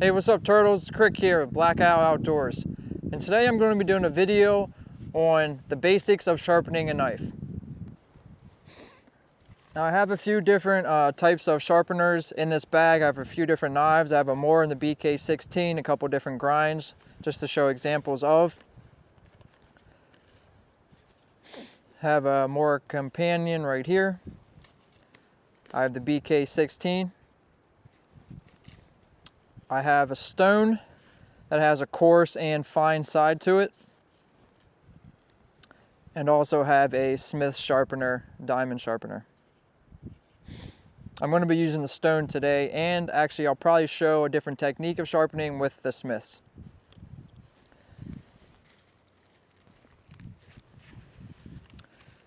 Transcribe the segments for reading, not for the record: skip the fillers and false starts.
Hey, what's up, turtles? Krik here with Black Owl Outdoors, and today I'm going to be doing a video on the basics of sharpening a knife. Now, I have a few different types of sharpeners in this bag. I have a few different knives. I have a Moore in the BK16, a couple different grinds, just to show examples of. Have a Moore Companion right here. I have the BK16. I have a stone that has a coarse and fine side to it, and also have a Smith sharpener, diamond sharpener. I'm going to be using the stone today, and actually I'll probably show a different technique of sharpening with the Smiths.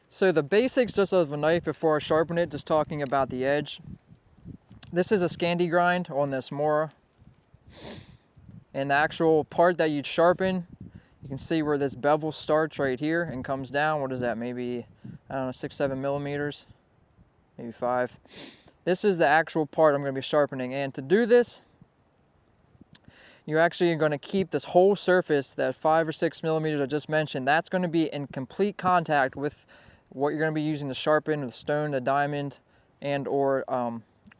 So the basics just of a knife before I sharpen it, just talking about the edge. This is a Scandi grind on this Moore. And the actual part that you'd sharpen, you can see where this bevel starts right here and comes down. What is that? Maybe, I don't know, 6-7 millimeters, maybe 5. This is the actual part I'm going to be sharpening. And to do this, you're actually going to keep this whole surface, that 5 or 6 millimeters I just mentioned, that's going to be in complete contact with what you're going to be using to sharpen, the stone, the diamond, and or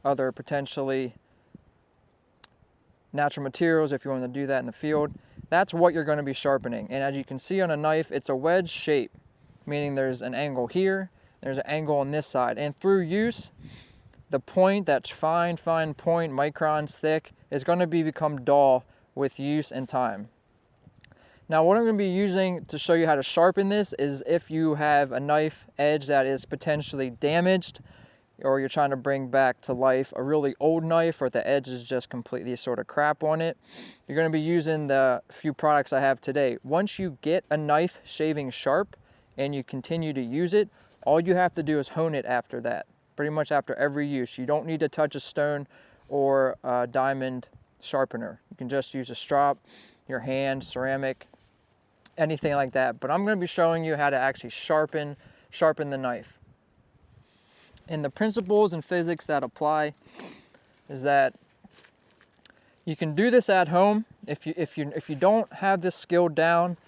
other potentially natural materials if you want to do that in the field. That's what you're going to be sharpening. And as you can see on a knife, it's a wedge shape, meaning there's an angle here, there's an angle on this side. And through use, the point, that's fine point, microns thick, is going to become dull with use and time. Now what I'm going to be using to show you how to sharpen this is if you have a knife edge that is potentially damaged, or you're trying to bring back to life a really old knife, or the edge is just completely sort of crap on it, you're going to be using the few products I have today. Once you get a knife shaving sharp and you continue to use it, all you have to do is hone it after that. Pretty much after every use. You don't need to touch a stone or a diamond sharpener. You can just use a strop, your hand, ceramic, anything like that. But I'm going to be showing you how to actually sharpen the knife. And the principles and physics that apply is that you can do this at home if you don't have this skill down.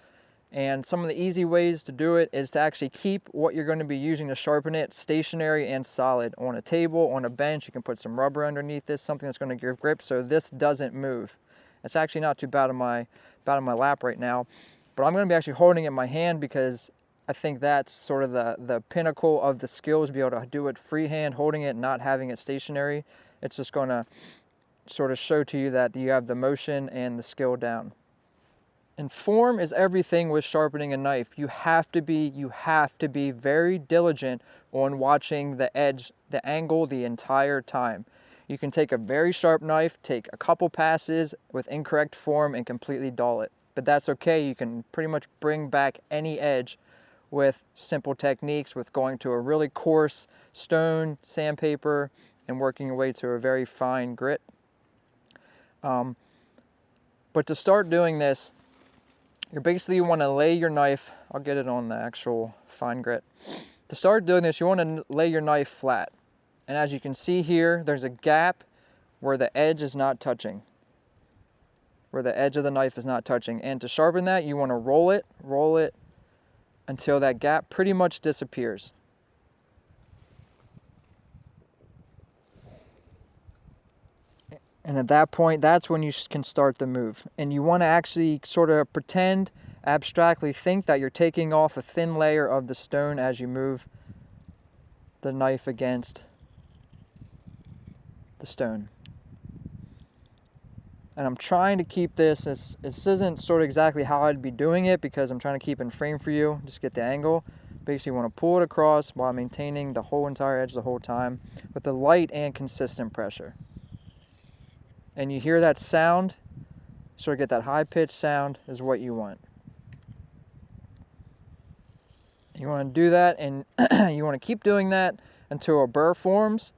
And some of the easy ways to do it is to actually keep what you're going to be using to sharpen it stationary and solid on a table, on a bench. You can put some rubber underneath this, something that's going to give grip so this doesn't move. It's actually not too bad on my lap right now, but I'm going to be actually holding it in my hand because I think that's sort of the pinnacle of the skills, be able to do it freehand, holding it, not having it stationary. It's just going to sort of show to you that you have the motion and the skill down. And form is everything with sharpening a knife. You have to be very diligent on watching the edge, the angle the entire time. You can take a very sharp knife, take a couple passes with incorrect form and completely dull it. But that's okay. You can pretty much bring back any edge with simple techniques, with going to a really coarse stone, sandpaper, and working your way to a very fine grit. But to start doing this, you want to lay your knife, I'll get it on the actual fine grit. To start doing this, you want to lay your knife flat. And as you can see here, there's a gap where the edge is not touching, where the edge of the knife is not touching. And to sharpen that, you want to roll it until that gap pretty much disappears. And at that point, that's when you can start the move. And you want to actually sort of pretend, abstractly think that you're taking off a thin layer of the stone as you move the knife against the stone. And I'm trying to keep this isn't sort of exactly how I'd be doing it because I'm trying to keep it in frame for you, just get the angle. Basically, you want to pull it across while maintaining the whole entire edge the whole time with a light and consistent pressure. And you hear that sound, sort of get that high-pitched sound is what you want. You want to do that, and you want to keep doing that until a burr forms.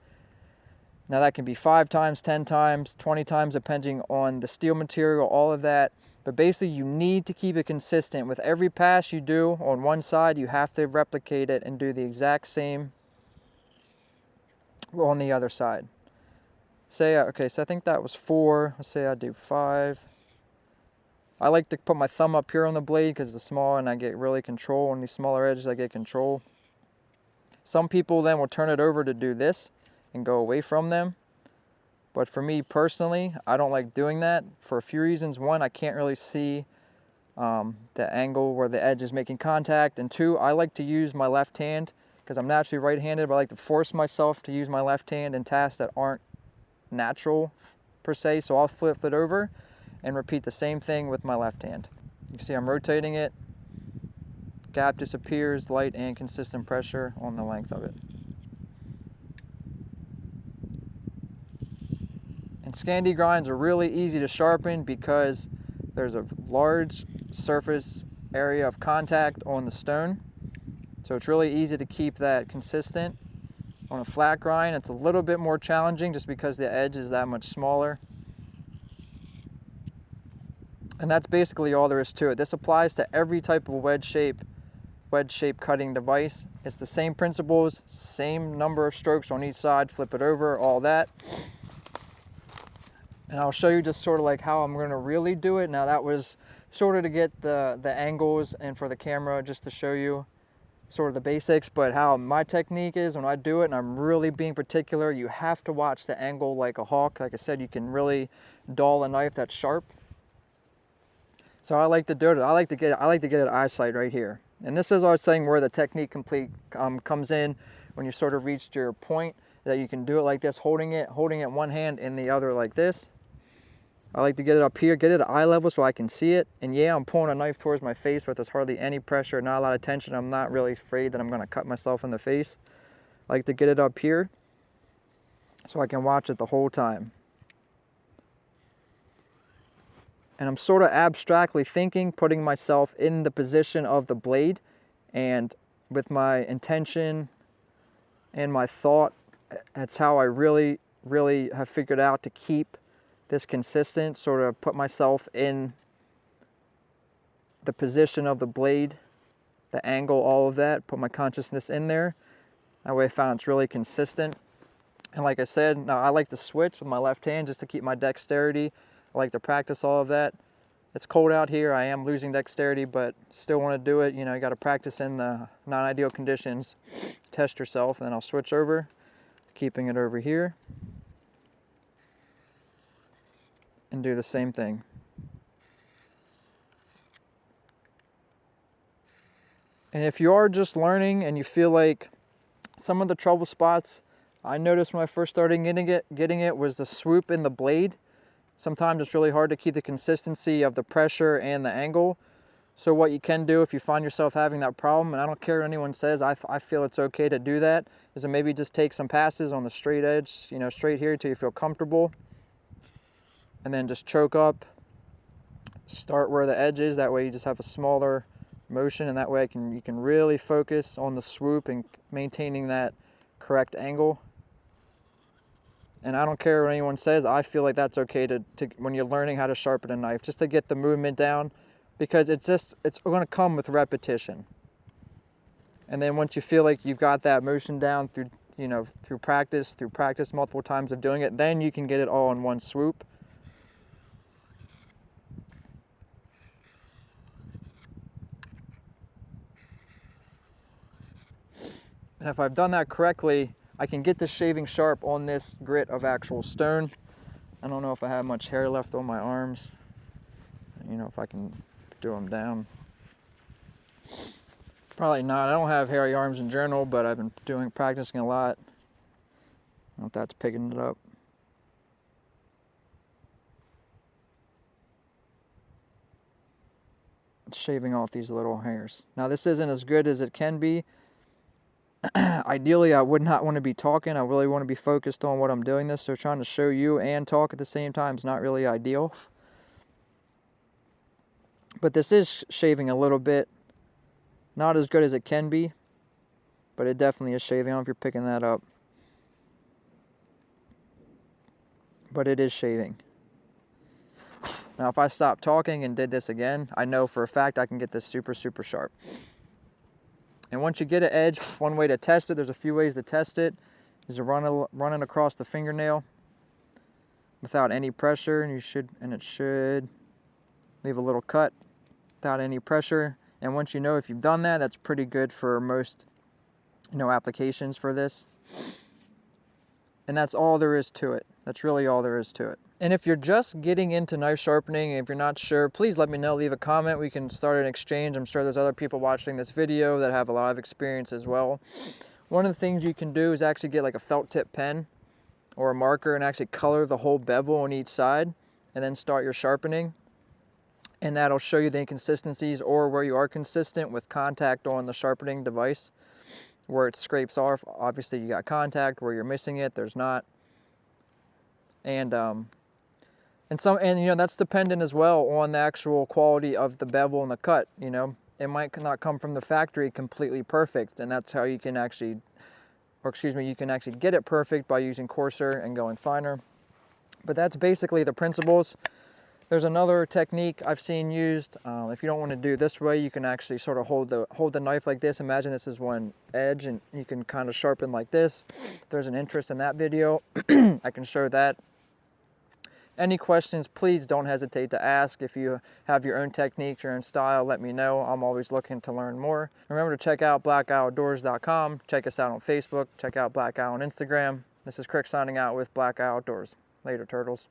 Now that can be 5 times, 10 times, 20 times, depending on the steel material, all of that. But basically, you need to keep it consistent. With every pass you do on one side, you have to replicate it and do the exact same on the other side. okay, so I think that was 4. Let's say I do 5. I like to put my thumb up here on the blade because it's small and I get really control. On these smaller edges, I get control. Some people then will turn it over to do this and go away from them. But for me personally, I don't like doing that for a few reasons. One, I can't really see the angle where the edge is making contact. And 2, I like to use my left hand because I'm naturally right-handed, but I like to force myself to use my left hand in tasks that aren't natural per se. So I'll flip it over and repeat the same thing with my left hand. You see I'm rotating it. Gap disappears, light and consistent pressure on the length of it. And Scandi grinds are really easy to sharpen because there's a large surface area of contact on the stone. So it's really easy to keep that consistent. On a flat grind, it's a little bit more challenging just because the edge is that much smaller. And that's basically all there is to it. This applies to every type of wedge shape cutting device. It's the same principles, same number of strokes on each side, flip it over, all that. And I'll show you just sort of like how I'm going to really do it. Now that was sort of to get the angles and for the camera just to show you sort of the basics, but how my technique is when I do it, and I'm really being particular, you have to watch the angle like a hawk. Like I said, you can really dull a knife that's sharp. So I like to do it. I like to get it eyesight right here. And this is what I was saying where the technique comes in when you sort of reached your point, that you can do it like this, holding it one hand and the other like this. I like to get it up here, get it at eye level so I can see it. And yeah, I'm pulling a knife towards my face, but there's hardly any pressure, not a lot of tension. I'm not really afraid that I'm going to cut myself in the face. I like to get it up here so I can watch it the whole time. And I'm sort of abstractly thinking, putting myself in the position of the blade, and with my intention and my thought, that's how I really have figured out to keep this consistent, sort of put myself in the position of the blade, the angle, all of that, put my consciousness in there. That way I found it's really consistent. And like I said, now I like to switch with my left hand just to keep my dexterity. I like to practice all of that. It's cold out here. I am losing dexterity, but still want to do it. You know, you got to practice in the non-ideal conditions. Test yourself, and then I'll switch over, keeping it over here, and do the same thing. And if you are just learning and you feel like some of the trouble spots I noticed when I first started getting it was the swoop in the blade. Sometimes it's really hard to keep the consistency of the pressure and the angle. So what you can do if you find yourself having that problem, and I don't care what anyone says, I feel it's okay to do that, is to maybe just take some passes on the straight edge, you know, straight here till you feel comfortable. And then just choke up, start where the edge is, that way you just have a smaller motion, and that way you can really focus on the swoop and maintaining that correct angle. And I don't care what anyone says, I feel like that's okay to when you're learning how to sharpen a knife, just to get the movement down, because it's going to come with repetition. And then once you feel like you've got that motion down through practice multiple times of doing it, then you can get it all in one swoop. And if I've done that correctly, I can get the shaving sharp on this grit of actual stone. I don't know if I have much hair left on my arms. You know, if I can do them down. Probably not. I don't have hairy arms in general, but I've been practicing a lot. I don't know if that's picking it up. Shaving off these little hairs. Now this isn't as good as it can be. Ideally, I would not want to be talking. I really want to be focused on what I'm doing this. So trying to show you and talk at the same time is not really ideal. But this is shaving a little bit. Not as good as it can be, but it definitely is shaving. I don't know if you're picking that up. But it is shaving. Now, if I stopped talking and did this again, I know for a fact I can get this super, super sharp. And once you get an edge, one way to test it, there's a few ways to test it, is to run it across the fingernail. without any pressure, and it should leave a little cut without any pressure. And once you know if you've done that, that's pretty good for most, applications for this. And that's all there is to it. That's really all there is to it. And if you're just getting into knife sharpening, and if you're not sure, please let me know, leave a comment. We can start an exchange. I'm sure there's other people watching this video that have a lot of experience as well. One of the things you can do is actually get like a felt tip pen or a marker and actually color the whole bevel on each side and then start your sharpening. And that'll show you the inconsistencies or where you are consistent with contact on the sharpening device. Where it scrapes off, obviously you got contact. Where you're missing it, there's not. And that's dependent as well on the actual quality of the bevel and the cut. It might not come from the factory completely perfect, and that's how you can actually, you can actually get it perfect by using coarser and going finer. But that's basically the principles. There's another technique I've seen used. If you don't want to do it this way, you can actually sort of hold the knife like this. Imagine this is one edge, and you can kind of sharpen like this. If there's an interest in that video, I can show that. Any questions, please don't hesitate to ask. If you have your own techniques, your own style, let me know. I'm always looking to learn more. Remember to check out blackoutdoors.com. Check us out on Facebook. Check out Black Owl on Instagram. This is Krik signing out with Black Owl Outdoors. Later, turtles.